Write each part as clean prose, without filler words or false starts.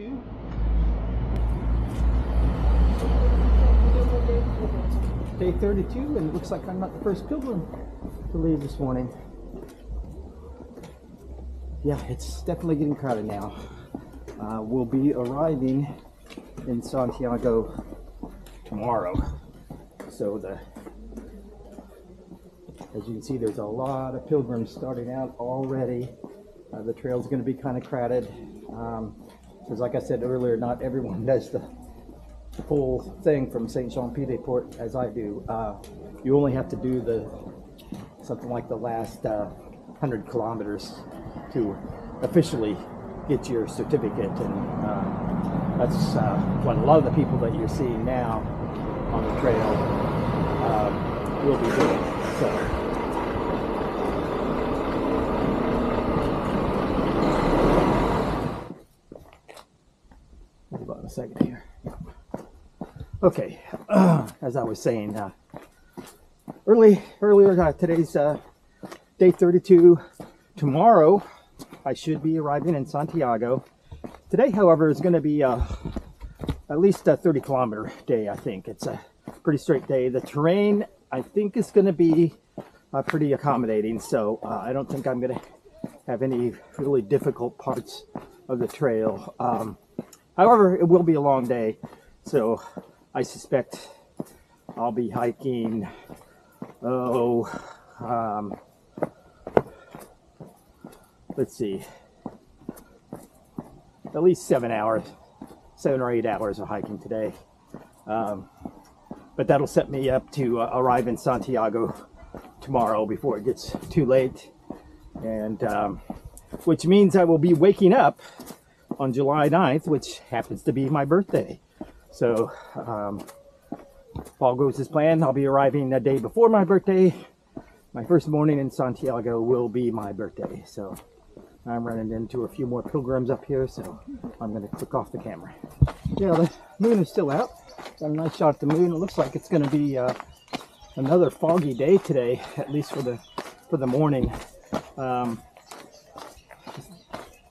32. Day 32, and it looks like I'm not the first pilgrim to leave this morning. Yeah, it's definitely getting crowded now. We'll be arriving in Santiago tomorrow. So as you can see, there's a lot of pilgrims starting out already. The trail's going to be kind of crowded. Because like I said earlier, not everyone does the full thing from Saint-Jean-Pied-de-Port as I do. You only have to do something like the last 100 kilometers to officially get your certificate, and that's what a lot of the people that you're seeing now on the trail will be doing. So. Hold on a second here. Okay, as I was saying, earlier today's day 32. Tomorrow, I should be arriving in Santiago. Today, however, is going to be at least a 30-kilometer day, I think. It's a pretty straight day. The terrain, I think, is going to be pretty accommodating, so I don't think I'm going to have any really difficult parts of the trail. However, it will be a long day, so I suspect I'll be hiking, let's see, at least 7 or 8 hours of hiking today. But that'll set me up to arrive in Santiago tomorrow before it gets too late. And which means I will be waking up on July 9th, which happens to be my birthday. So if all goes as planned, I'll be arriving the day before my birthday. My first morning in Santiago will be my birthday. So I'm running into a few more pilgrims up here, so I'm going to click off the camera. Yeah, the moon is still out. Got a nice shot at the moon. It looks like it's going to be another foggy day today, at least for the morning.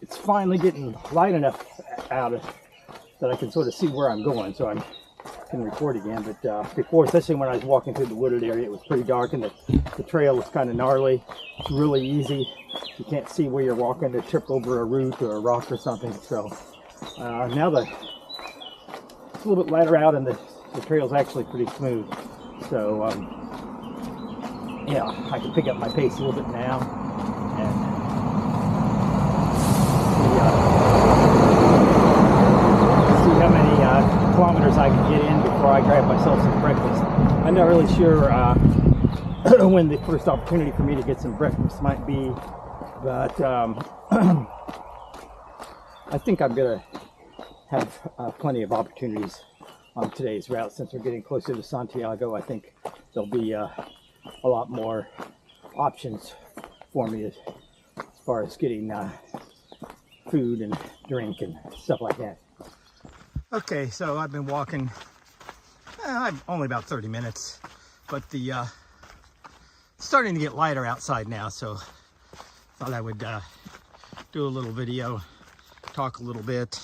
It's finally getting light enough out that I can sort of see where I'm going, so I can record again. But before, especially when I was walking through the wooded area, it was pretty dark, and the trail was kind of gnarly. It's really easy. You can't see where you're walking to trip over a root or a rock or something. So now it's a little bit lighter out, and the trail's actually pretty smooth. So yeah, I can pick up my pace a little bit now and see how many kilometers I can get in before I grab myself some breakfast. I'm not really sure when the first opportunity for me to get some breakfast might be, but I think I'm gonna have plenty of opportunities on today's route. Since we're getting closer to Santiago, I think there'll be a lot more options for me as far as getting food and drink and stuff like that. Okay, so I've been walking only about 30 minutes, but it's starting to get lighter outside now, so thought I would do a little video, talk a little bit.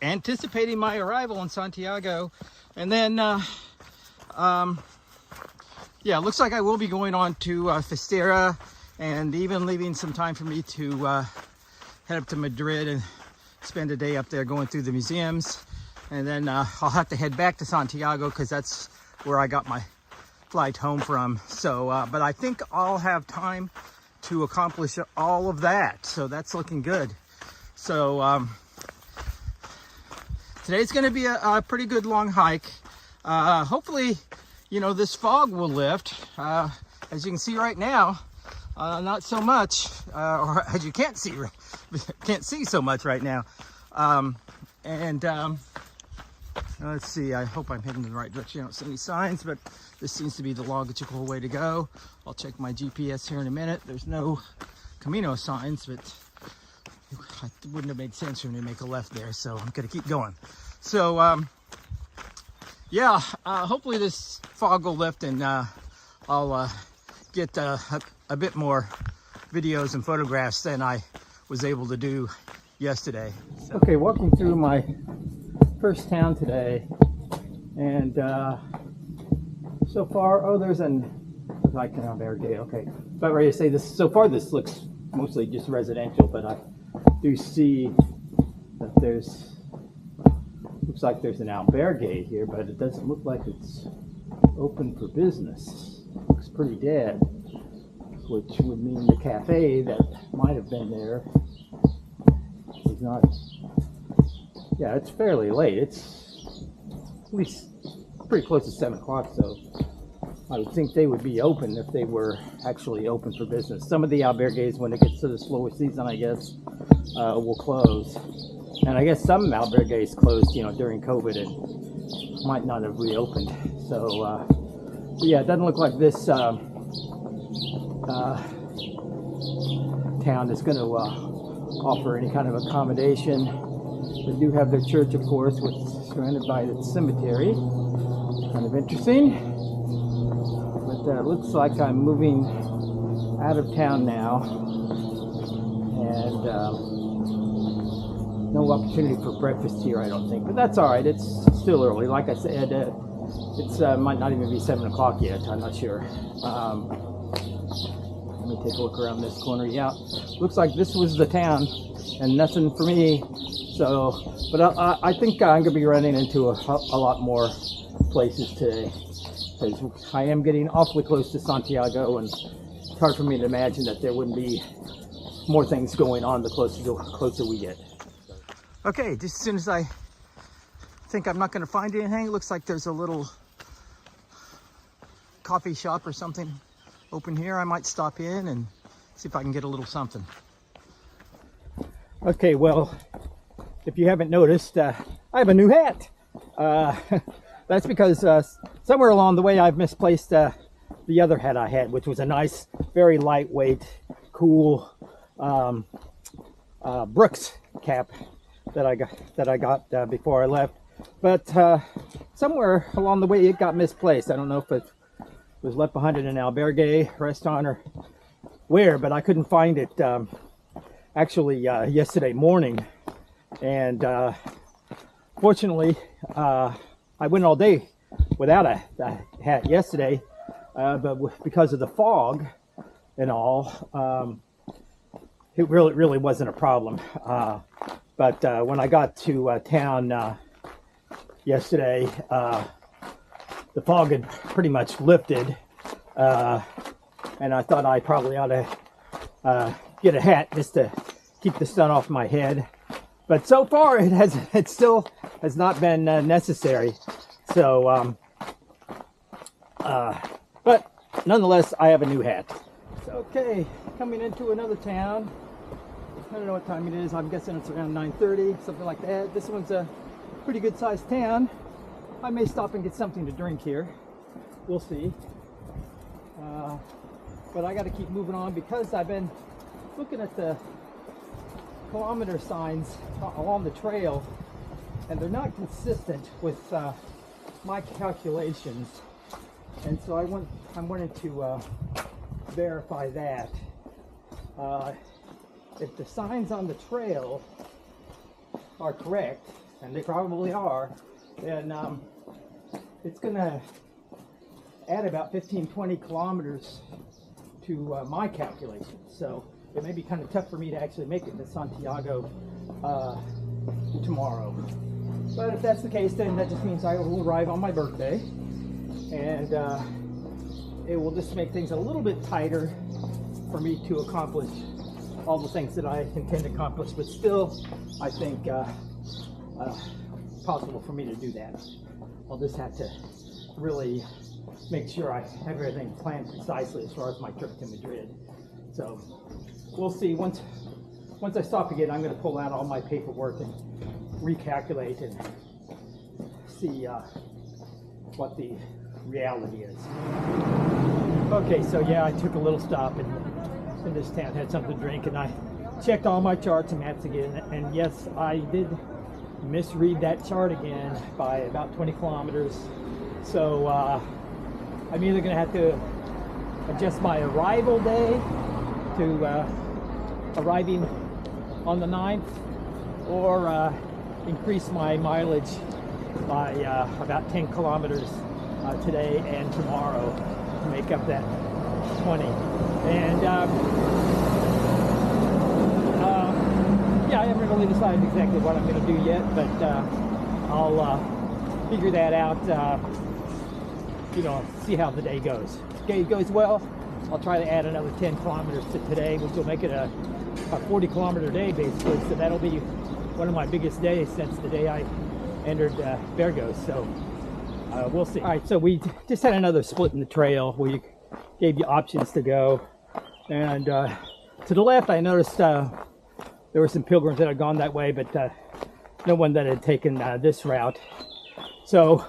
Anticipating my arrival in Santiago, and then yeah, it looks like I will be going on to Festera, and even leaving some time for me to head up to Madrid and spend a day up there going through the museums. And then I'll have to head back to Santiago because that's where I got my flight home from. So, but I think I'll have time to accomplish all of that. So that's looking good. So today's going to be a pretty good long hike. Hopefully, you know, this fog will lift. As you can see right now, not so much, or as you can't see so much right now. Let's see, I hope I'm heading in the right direction. I don't see any signs, but this seems to be the logical way to go. I'll check my GPS here in a minute. There's no Camino signs, but it wouldn't have made sense for me to make a left there, so I'm gonna keep going. So yeah, hopefully this fog will lift, and I'll get a bit more videos and photographs than I was able to do yesterday. So. Okay, walking through my first town today, and so far, oh, there's an like an albergue. Okay, about ready to say this. So far, this looks mostly just residential, but I do see that there's looks like there's an albergue here, but it doesn't look like it's open for business. Looks pretty dead, which would mean the cafe that might have been there is not. Yeah, it's fairly late. It's at least pretty close to 7 o'clock, so I would think they would be open if they were actually open for business. Some of the albergues, when it gets to the slower season, I guess, will close. And I guess some albergues closed, during COVID and might not have reopened. So, yeah, it doesn't look like this town is going to offer any kind of accommodation. They do have their church, of course, which is surrounded by the cemetery. Kind of interesting. But it looks like I'm moving out of town now. And no opportunity for breakfast here, I don't think. But that's all right. It's still early. Like I said, it's might not even be 7 o'clock yet. I'm not sure. Let me take a look around this corner. Yeah, looks like this was the town and nothing for me. So, but I think I'm going to be running into a lot more places today, because I am getting awfully close to Santiago, and it's hard for me to imagine that there wouldn't be more things going on the closer we get. Okay, just as soon as I think I'm not going to find anything, it looks like there's a little coffee shop or something open here. I might stop in and see if I can get a little something. Okay, well, if you haven't noticed, I have a new hat. That's because somewhere along the way I've misplaced the other hat I had, which was a nice, very lightweight, cool Brooks cap that I got before I left. But somewhere along the way it got misplaced. I don't know if it was left behind in an albergue restaurant or where, but I couldn't find it actually yesterday morning. And fortunately, I went all day without a hat yesterday, but because of the fog and all, it really wasn't a problem. But when I got to town yesterday, the fog had pretty much lifted, and I thought I probably ought to get a hat just to keep the sun off my head. But so far, it still has not been necessary. So, but nonetheless, I have a new hat. Okay, coming into another town. I don't know what time it is. I'm guessing it's around 9:30, something like that. This one's a pretty good sized town. I may stop and get something to drink here. We'll see. But I got to keep moving on because I've been looking at the kilometer signs along the trail, and they're not consistent with my calculations, and so I wanted to verify that. If the signs on the trail are correct, and they probably are, then it's gonna add about 15-20 kilometers to my calculations. So it may be kind of tough for me to actually make it to Santiago tomorrow. But if that's the case, then that just means I will arrive on my birthday, and it will just make things a little bit tighter for me to accomplish all the things that I intend to accomplish, but still, I think possible for me to do that. I'll just have to really make sure I have everything planned precisely as far as my trip to Madrid. So we'll see. Once I stop again, I'm going to pull out all my paperwork and recalculate and see what the reality is. Okay, so yeah, I took a little stop in this town, had something to drink, and I checked all my charts and maps again, and yes, I did misread that chart again by about 20 kilometers. So I'm either going to have to adjust my arrival day to arriving on the 9th, or increase my mileage by about 10 kilometers today and tomorrow to make up that 20. And yeah, I haven't really decided exactly what I'm going to do yet, but I'll figure that out, you know, see how the day goes. If the day goes well, I'll try to add another 10 kilometers to today, which will make it a 40 kilometer day basically. So that'll be one of my biggest days since the day I entered Burgos. So we'll see. All right, so we just had another split in the trail. We gave you options to go, and to the left I noticed there were some pilgrims that had gone that way, but no one that had taken this route. So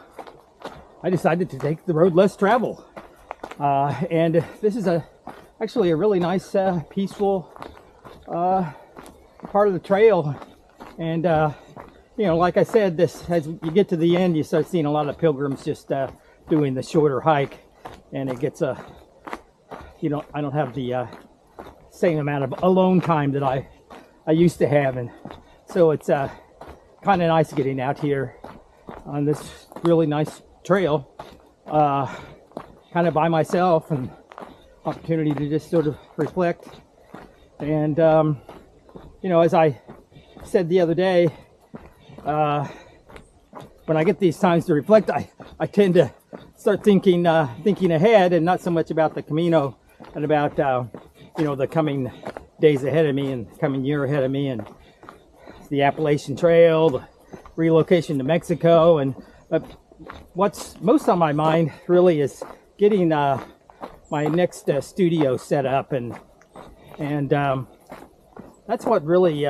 I decided to take the road less traveled. And this is actually a really nice, peaceful part of the trail. And, you know, like I said, as you get to the end, you start seeing a lot of pilgrims just doing the shorter hike. And it gets you know, I don't have the same amount of alone time that I used to have. And so it's kind of nice getting out here on this really nice trail, kind of by myself, and opportunity to just sort of reflect. And you know, as I said the other day, when I get these times to reflect, I tend to start thinking ahead, and not so much about the Camino and about you know, the coming days ahead of me and coming year ahead of me, and the Appalachian Trail, the relocation to Mexico. And what's most on my mind really is getting my next studio set up, and that's what really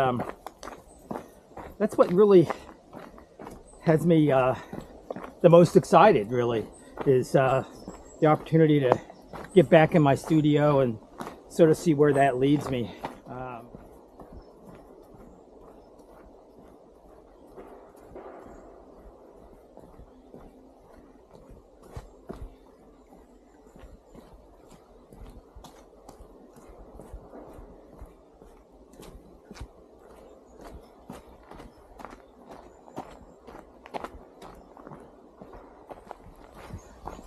has me the most excited, really, is the opportunity to get back in my studio and sort of see where that leads me.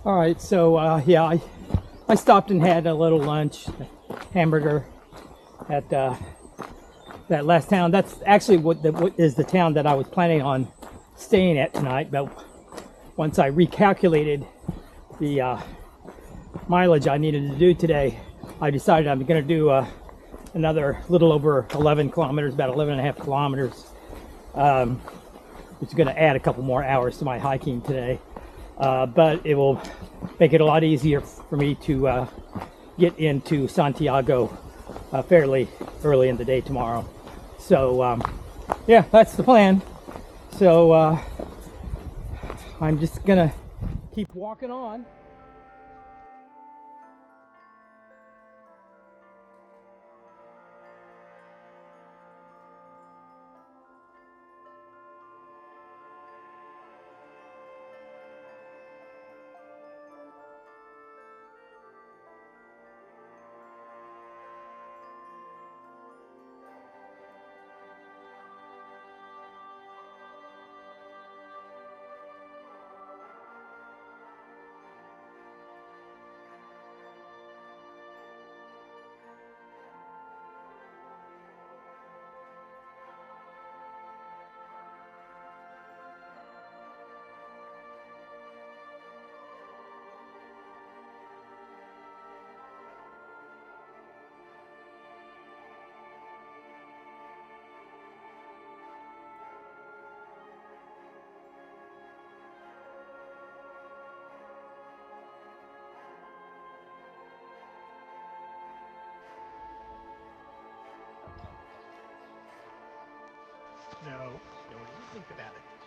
All right, so yeah, I stopped and had a little lunch, hamburger, at that last town. That's actually what is the town that I was planning on staying at tonight. But once I recalculated the mileage I needed to do today, I decided I'm going to do another little over 11 kilometers, about 11 and a half kilometers, which is going to add a couple more hours to my hiking today. But it will make it a lot easier for me to get into Santiago fairly early in the day tomorrow. So yeah, that's the plan. So I'm just gonna keep walking on. No, don't even think about it.